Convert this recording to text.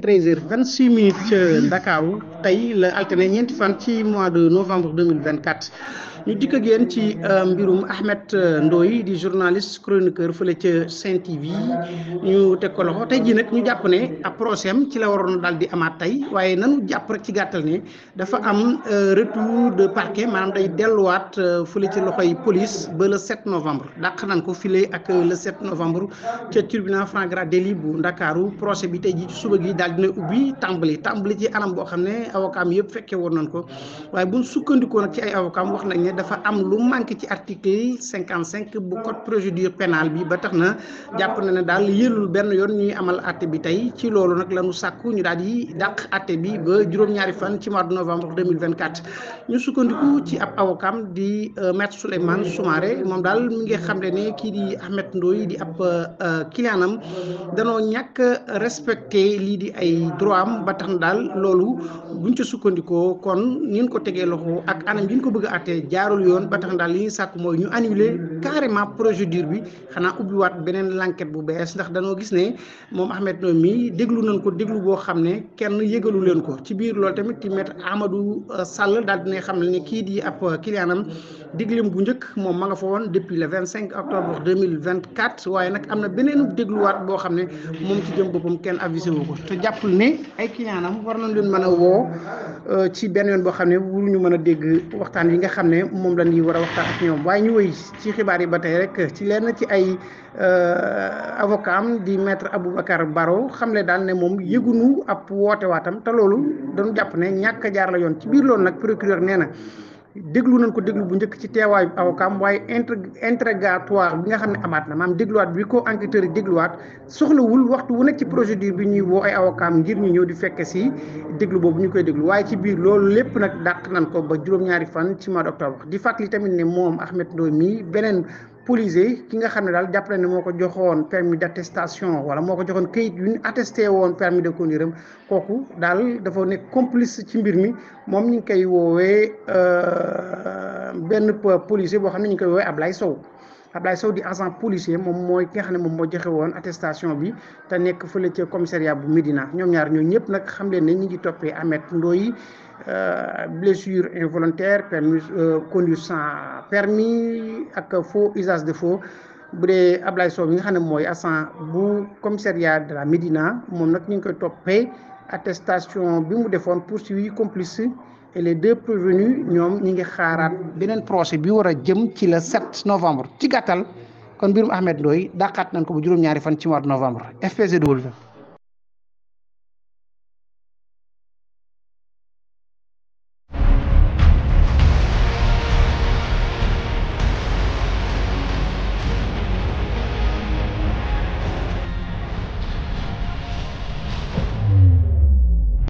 13h26 ca Ndakaaru tey la altine ñeenti fan ci mois de novembre 2024 ñu dikk ak yéen ci mbirum Ahmed Ndoye di journaliste chroniqueur fële ca Sen TV ñu teg ko loxo tey jii nag ñu jàpp ne ab procès am ci la waroon daal di amaat tey waaye nanu jàpp rek ci gàttal ne dafa am retour de parquet maanaam day delluwaat fële ci loxoy police ba le 7 novembre dàq nañ ko file ak le 7 novembre ca tribunal flagrant délit bu Ndakaaru procès bi tey jii ci suba gi daal dina ubbi tàmbali ci anam boo xam ne avocat mi yëpp fekkee woon nañ ko waaye buñ sukkandikoo nag ci ay avocat wax nañ ne dafa am lu manqué ci article 55 bu code procédure pénale bi ba tax na jàpp na ne daal yëlul benn yoon ñuy amal atte bi tey ci loolu nag la ñu sàkku ñu daal di dàq atte bi ba juróom-ñaari fan ci mois de novembre 2024 ñu sukkandiku ci ab avocat di maître Souleymane Soumaré moom daal mi ngi xamle ne kii di Ahmed Ndoye di ab clientam danoo ñàkk respecté lii di ay droit am ba tax na daal loolu buñ ca sukkandikoo kon ni ñu ko tegee loxo ak anam yi ñu ko bëgg a àttee jaarul yoon ba tax na daal li ñuy sàkk mooy ñu annuler carrément procédure bi xanaa ubbiwaat beneen l'enquête bu bees ndax danoo gis ne moom Ahmed Ndoye mi déglu nañ ko déglu boo xam ne kenn yëgalu leen ko ci biir loolu tamit ci maître Amadou Sall daal dina xam ne kii di ab clientam digleem bu njëkk moom ma nga fa woon depuis le 25 octobre 2024 waaye nag am na beneen dégluwaat boo xam ne moom ci jëm boppam kenn avisé wu ko te jàppul ne ay clientam war nañ leen mën a woo ci benn yoon boo xam ne wuruñu mën a dégg waxtaan yi nga xam ne moom la ñuy war a waxtaan ak ñoom waaye ñu wëy ci xibaar yi ba tey rek ci lenn ci ay avocat am di maître Aboubacar Baro xamle daal ne moom yëgunu ab woote waatam te loolu dañu jàpp ne ñàkk a jaar la yoon ci biir loolu nag procureur nee na déglu nañ ko déglu bu njëkk ci teewaayu avocat am waaye interrogatoire bi nga xam ne amaat na maanaam dégluwaat bi ko enquêteurs yi dégluwaat soxlawul waxtu wu nekk ci procédure bi ñuy woo ay avocat am ngir ñu ñëw di fekke si déglu boobu ñu koy déglu waaye ci biir loolu lépp nag dàq nañ ko ba juróom-ñaari fan ci mois d'octobre di fàttali tamit ne moom Ahmed Ndoye mii beneen policier ki nga xam ne daal jàpp na ne moo ko joxoon permis d'attestation wala moo ko joxoon kayit yu ñu attesté woon permis de conduire am kooku daal dafa nekk complice ci mbir mi moom ñu ngi koy woowee benn policier boo xam ne ñu ngi koy woowee Ablaye Sow di agent policier moom mooy ki nga xam ne moom moo joxe woon attestation bi te nekk fële ca commissariat bu Médina ñoom ñaar ñoo ñëpp nag xam leen ne ñi ngi toppee Ahmed Ndoye blessure involontaire permis conduire sans permis ak faux usage de faux bu dee Ablaye Sow mi nga xam ne mooy agent bu commissariat de la Médina moom nag ñu ngi koy toppee attestation bi mu defoon poursuivi complice et les deux prévenus ñoom ñi ngi xaaraat beneen procès bi war a jëm ci le 7 novembre ci gàttal kon mbirum Ahmed Ndoye dàqaat nañ ko bu juróom-ñaari fan ci mois de novembre FPGW